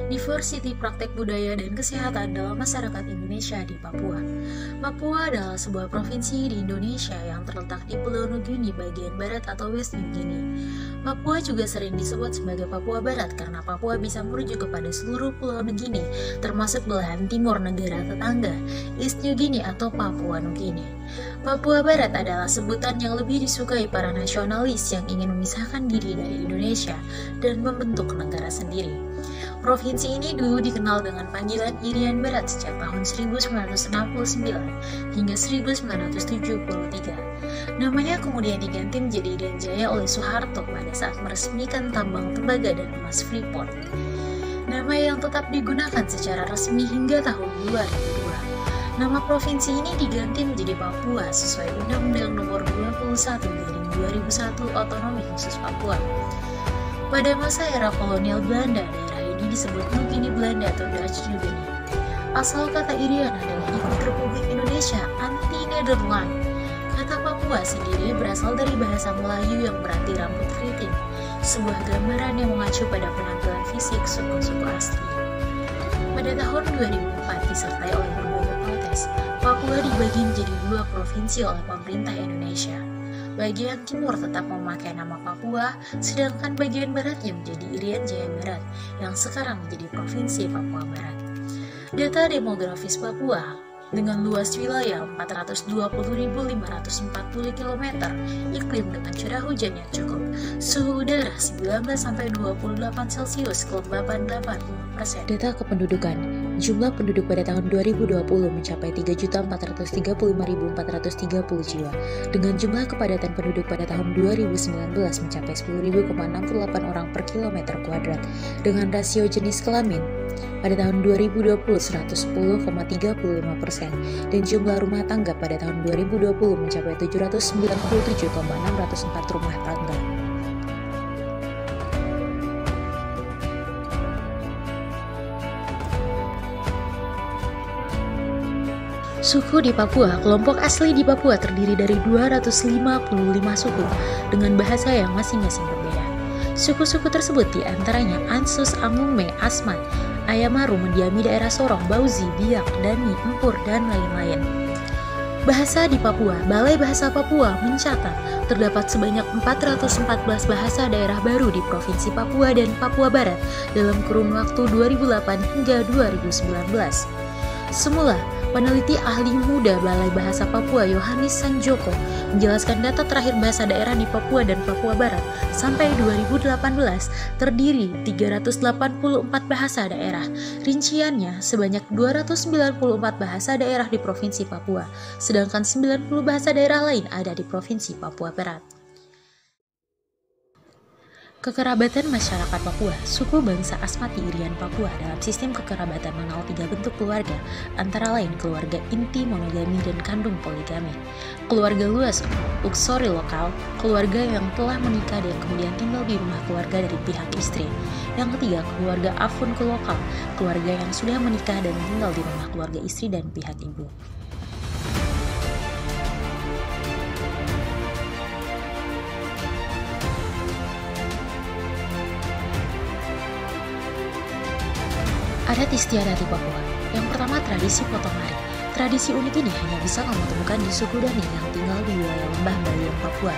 diversity praktek budaya dan kesehatan dalam masyarakat Indonesia di Papua. Papua adalah sebuah provinsi di Indonesia yang terletak di Pulau Nugini bagian barat atau West New Guinea. Papua juga sering disebut sebagai Papua Barat karena Papua bisa merujuk kepada seluruh Pulau Nugini, termasuk belahan timur negara tetangga, East New Guinea atau Papua Nugini. Papua Barat adalah sebutan yang lebih disukai para nasionalis yang ingin memisahkan diri dari Indonesia dan membentuk negara sendiri. Provinsi ini dulu dikenal dengan panggilan Irian Barat sejak tahun 1969 hingga 1973. Namanya kemudian diganti menjadi Irian Jaya oleh Soeharto pada saat meresmikan tambang tembaga dan emas Freeport. Nama yang tetap digunakan secara resmi hingga tahun 2002. Nama provinsi ini diganti menjadi Papua sesuai Undang-Undang Nomor 21 Garing 2001 Otonomi Khusus Papua. Pada masa era kolonial Belanda, daerah ini disebut Nugini Belanda atau Dutch New Guinea. Asal kata Irian adalah ikut Republik Indonesia anti-Nederland. Kata Papua sendiri berasal dari bahasa Melayu yang berarti rambut keriting, sebuah gambaran yang mengacu pada penampilan fisik suku-suku asli. Pada tahun 2004 disertai oleh berbagai protes, Papua dibagi menjadi dua provinsi oleh pemerintah Indonesia. Bagian timur tetap memakai nama Papua, sedangkan bagian baratnya menjadi Irian Jaya Barat, yang sekarang menjadi Provinsi Papua Barat. Data demografis Papua, dengan luas wilayah 420.540 km, iklim dengan curah hujan yang cukup, suhu udara 19-28 Celcius, kelembapan 80%. Data kependudukan, jumlah penduduk pada tahun 2020 mencapai 3.435.430 jiwa, dengan jumlah kepadatan penduduk pada tahun 2019 mencapai 10.068 orang per kilometer kuadrat, dengan rasio jenis kelamin pada tahun 2020 110,35% dan jumlah rumah tangga pada tahun 2020 mencapai 797,604 rumah tangga. Suku di Papua, kelompok asli di Papua terdiri dari 255 suku dengan bahasa yang masing-masing berbeda. Suku-suku tersebut diantaranya Ansus, Amungme, Asmat, Ayamaru mendiami daerah Sorong, Bauzi, Biak, Dani, Empur, dan lain-lain. Bahasa di Papua, Balai Bahasa Papua mencatat terdapat sebanyak 414 bahasa daerah baru di Provinsi Papua dan Papua Barat dalam kurun waktu 2008 hingga 2019. Semula, peneliti ahli muda Balai Bahasa Papua Yohanes Sanjoko menjelaskan data terakhir bahasa daerah di Papua dan Papua Barat sampai 2018 terdiri 384 bahasa daerah. Rinciannya sebanyak 294 bahasa daerah di Provinsi Papua, sedangkan 90 bahasa daerah lain ada di Provinsi Papua Barat. Kekerabatan masyarakat Papua, suku bangsa Asmati Irian Papua dalam sistem kekerabatan mengenal 3 bentuk keluarga, antara lain keluarga inti, monogami, dan kandung poligami. Keluarga luas, uksori lokal, keluarga yang telah menikah dan kemudian tinggal di rumah keluarga dari pihak istri. Yang ketiga, keluarga afunku lokal, keluarga yang sudah menikah dan tinggal di rumah keluarga istri dan pihak ibu. Adat istiadat di Papua. Yang pertama, tradisi potong hari. Tradisi unik ini hanya bisa kamu temukan di suku Dani yang tinggal di wilayah lembah Balian, Papua.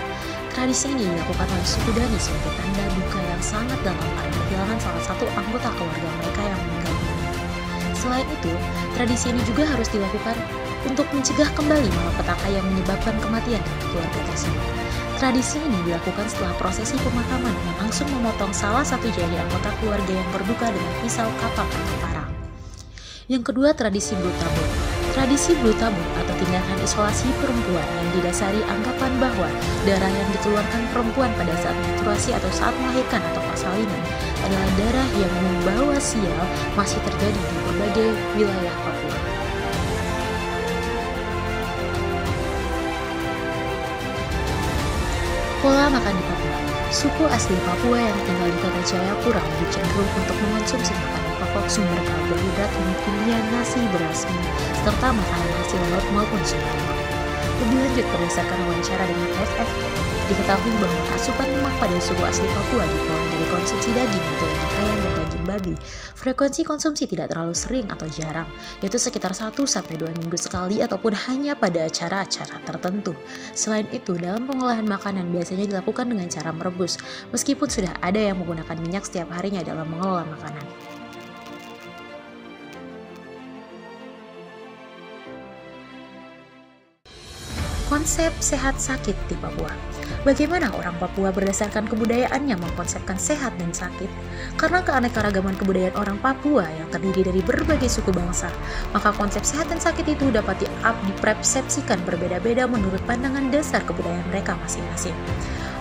Tradisi ini dilakukan oleh suku Dani sebagai tanda duka yang sangat dalam karena kehilangan salah satu anggota keluarga mereka yang meninggal dunia. Selain itu, tradisi ini juga harus dilakukan untuk mencegah kembali malapetaka yang menyebabkan kematian dari keluarga tersebut. Tradisi ini dilakukan setelah prosesi pemakaman yang langsung memotong salah satu jari anggota keluarga yang berduka dengan pisau, kapak, atau parang. Yang kedua, tradisi blue tabur. Tradisi blue tabur atau tindakan isolasi perempuan yang didasari anggapan bahwa darah yang dikeluarkan perempuan pada saat menstruasi atau saat melahirkan atau persalinan adalah darah yang membawa sial masih terjadi di berbagai wilayah Papua. Pola makan di Papua. Suku asli Papua yang tinggal di kota Jayapura lebih cenderung untuk mengonsumsi makanan pokok sumber karbohidrat umumnya nasi, beras, mie, serta makanan hasil laut maupun sumber lemak. Lebih lanjut, berdasarkan wawancara dengan FF, diketahui bahwa asupan lemak pada suku asli Papua diperoleh dari konsumsi daging, yaitu lemak ayam dan daging daging babi. Frekuensi konsumsi tidak terlalu sering atau jarang, yaitu sekitar 1-2 minggu sekali ataupun hanya pada acara-acara tertentu. Selain itu, dalam pengolahan makanan biasanya dilakukan dengan cara merebus, meskipun sudah ada yang menggunakan minyak setiap harinya dalam mengolah makanan. Konsep sehat sakit di Papua. Bagaimana orang Papua berdasarkan kebudayaannya mengkonsepkan sehat dan sakit? Karena keanekaragaman kebudayaan orang Papua yang terdiri dari berbagai suku bangsa, maka konsep sehat dan sakit itu dapat dipersepsikan berbeda-beda menurut pandangan dasar kebudayaan mereka masing-masing.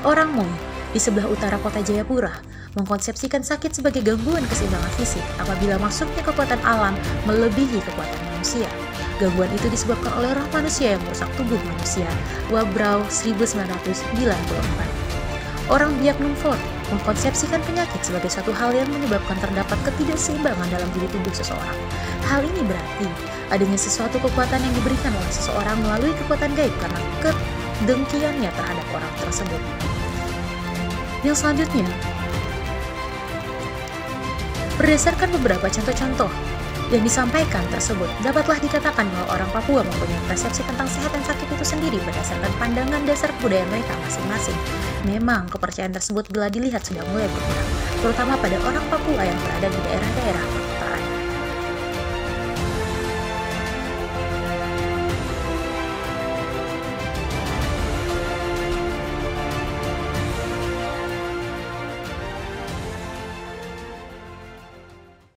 Orang Moi di sebelah utara kota Jayapura mengkonsepsikan sakit sebagai gangguan keseimbangan fisik apabila masuknya kekuatan alam melebihi kekuatan manusia. Gangguan itu disebabkan oleh roh manusia yang merusak tubuh manusia. Wabrau 1994. Orang Biak Numfor mengkonsepsikan penyakit sebagai suatu hal yang menyebabkan terdapat ketidakseimbangan dalam diri tubuh seseorang. Hal ini berarti adanya sesuatu kekuatan yang diberikan oleh seseorang melalui kekuatan gaib karena kedengkiannya terhadap orang tersebut. Yang selanjutnya, berdasarkan beberapa contoh-contoh yang disampaikan tersebut, dapatlah dikatakan bahwa orang Papua mempunyai persepsi tentang sehat dan sakit itu sendiri berdasarkan pandangan dasar kebudayaan mereka masing-masing. Memang kepercayaan tersebut bila dilihat sudah mulai berkurang, terutama pada orang Papua yang berada di daerah-daerah perkotaan.